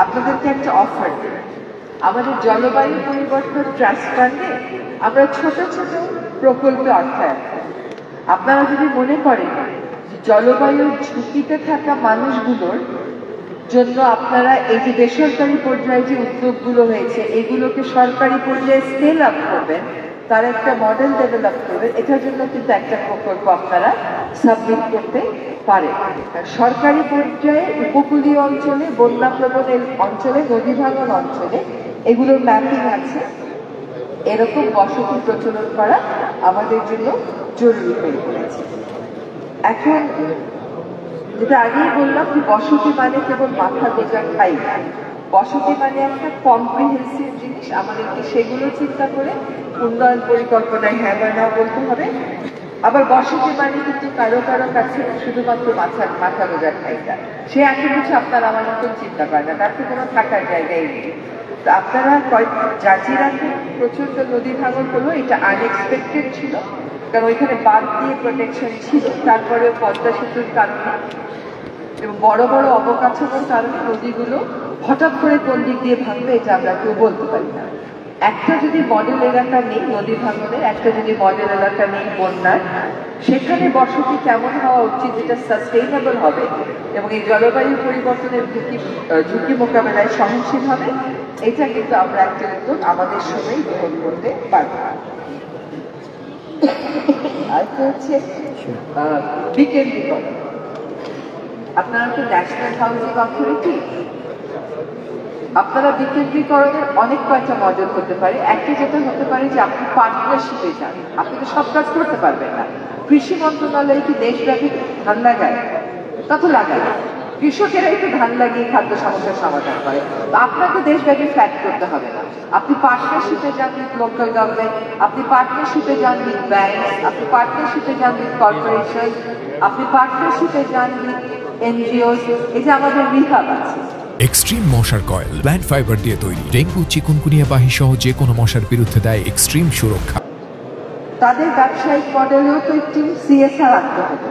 আপনাদেরকে একটা অফার দিই। আমাদের জলবায়ু পরিবর্তন ট্রাস্ট ফান্ডে আমরা ছোট ছোট প্রকল্পে অর্থায়ন করি। আপনারা যদি মনে করেন জলবায়ুর ঝুঁকিতে থাকা মানুষগুলোর জন্য আপনারা এই যে বেসরকারি পর্যায়ে যে উদ্যোগগুলো হয়েছে এগুলোকে সরকারি পর্যায়ে স্কেল আপ করবেন, তার একটা মডেল ডেভেলপ করবেন, এটার জন্য কিন্তু একটা প্রকল্প আপনারা সাবমিট করতে পারেন। সরকারি পর্যায়ে উপকূলীয় অঞ্চলে, বন্যাপ্রবণ অঞ্চলে, নদী ভাঙন অঞ্চলে এগুলোর ম্যাপিং আছে। এরকম বসতি প্রচলন করা আমাদের জন্য জরুরি হয়ে পড়েছে। এখন যেটা আগেই বললাম যে বসতি মানে কেবল মাথা গোজা খাই না, বসতি মানে একটা কম্প্রিহেন্সিভ জিনিস। আমাদেরকে সেগুলো চিন্তা করে উন্নয়ন পরিকল্পনায় হ্যাঁ বা না বলতে হবে। আবার বসতি মানে কিন্তু কারো কারো কাছে শুধুমাত্র মাথা গোজা খাই না, সে এত কিছু আপনার আমার মতন চিন্তা করে না, তার তো কোনো থাকার জায়গায় নেই। তো আপনারা জাজিরাতে প্রচন্ড নদী ভাঙন হলো, এটা আনএক্সপেক্টেড ছিল, কারণ ওইখানে বাঁধ দিয়ে প্রোটেকশন ছিল, তারপরে পদ্মা সেতুর কারণে এবং বড় বড় অবকাঠামোর কারণে নদীগুলো হঠাৎ করে কোন দিক দিয়ে ভাঙবে এটা আমরা কেউ বলতে পারি না। একটা যদি মডেল এলাকা নেই নদী ভাঙনের, একটা যদি মডেল এলাকা নেই বন্যার, সেখানে বসতি কেমন হওয়া উচিত যেটা সাস্টেইনেবল হবে এবং এই জলবায়ু পরিবর্তনের ঝুঁকি মোকাবেলায় সহনশীল হবে, এটা কিন্তু আমরা একটা উদ্যোগ আমাদের সময় গ্রহণ করতে পারবো। আরেকটা হচ্ছে বিকেন্দ্রীকরণ। আপনারা তো ন্যাশনাল হাউজিং অথরিটি, আপনারা বিকেন্দ্রীকরণের অনেক কয়েকটা মডেল হতে পারে। একটা যেটা হতে পারে যে আপনি পার্টনারশিপে যান, আপনি তো সব কাজ করতে পারবেন না। কৃষি মন্ত্রণালয় কি দেশব্যাপী ধান লাগায়? তা তো লাগায়। কৃষকেরাই তো ধান লাগিয়ে খাদ্য সমস্যার সমাধান করে। তো আপনাকে দেশব্যাপী ফ্ল্যাট করতে হবে না, আপনি পার্টনারশিপে যান উইথ লোকাল গভর্নমেন্ট, আপনি পার্টনারশিপে যান উইথ ব্যাংক, আপনি পার্টনারশিপে যান উইথ কর্পোরেশন, আপনি পার্টনারশিপে যান উইথ এনজিওস। এই যে আমাদের রিহাব আছে, এক্সট্রিম মশার কয়েল প্ল্যান্ট ফাইবার দিয়ে তৈরি, ডেঙ্গু, চিকুনগুনিয়া বাহি সহ যে কোনো মশার বিরুদ্ধে দেয় এক্সট্রিম সুরক্ষা। তাদের ব্যবসায়িক মডেলেও তো একটি সিএসআর আনতে হবে।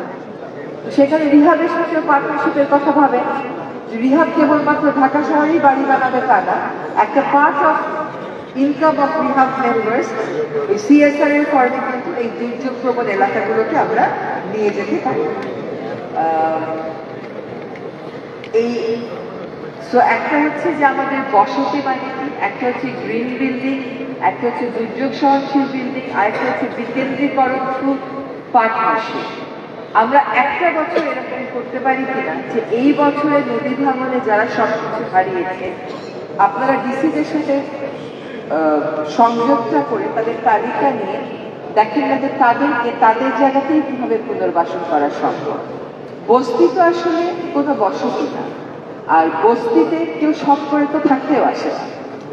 সেখানে রিহাবের সাথে পার্টনারশিপের কথা ভাবে। রিহাব কেবলমাত্র ঢাকা শহরেই বাড়ি বানাবে তা না, একটা part of income of rehab members এই সিএসআর এর ফর্মে কিন্তু এই দুর্যোগ প্রবণ এলাকাগুলোকে আমরা নিয়ে যেতে পারি। একটা হচ্ছে যে আমাদের বসতি মানে কি, একটা হচ্ছে গ্রিন বিল্ডিং, একটা হচ্ছে দুর্যোগ সহনশীল বিল্ডিং, আরেকটা হচ্ছে বিকেন্দ্রীকরণ থ্রু পার্টনারশিপ। আমরা একটা বছর এরকম করতে পারি কিনা যে এই বছরে নদী ভাঙনে যারা সবকিছু হারিয়েছে আপনারা ডিসিদের সাথে সংযোগটা করে তাদের তালিকা নিয়ে দেখেন না যে তাদেরকে তাদের জায়গাতেই কিভাবে পুনর্বাসন করা সম্ভব। বস্তি তো আসলে কোনো বসতি না, আর বস্তিতে কেউ সব করে তো থাকতেও আসে না,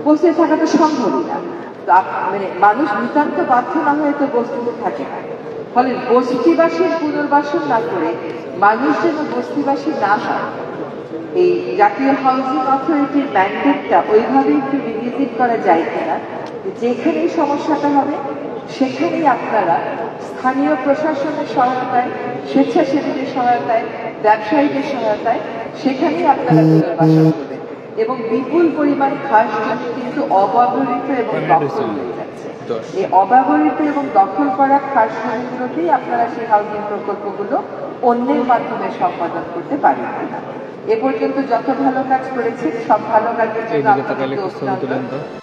বস্তিতে থাকা তো সম্ভবই না। মানে মানুষ নিতান্ত বাধ্য না হয়ে তো বস্তিতে থাকে না। ফলে বস্তিবাসীর পুনর্বাসন না করে মানুষ যেন বস্তিবাসী না হয়, এই জাতীয় হাউজিং অথরিটির ম্যান্ডেটটা ওইভাবে একটু রিভিজিট করা যায় কিনা, যেখানেই সমস্যাটা হবে সেখানেই আপনারা স্থানীয় প্রশাসনের সহায়তায়, স্বেচ্ছাসেবীদের সহায়তায়, ব্যবসায়ীদের সহায়তায় সেখানেই আপনারা পুনর্বাসন করবেন। এবং বিপুল পরিমাণ খাস জমি কিন্তু অব্যবহৃত এবং দখল হয়ে যাচ্ছে। এই অব্যবহৃত এবং দখল করা খাস জমিগুলোতেই আপনারা সেই হাউজিং প্রকল্পগুলো অন্যের মাধ্যমে সম্পাদন করতে পারবেন না। এ পর্যন্ত যত ভালো কাজ করেছে সব ভালো কাজের জন্য আপনাদেরকে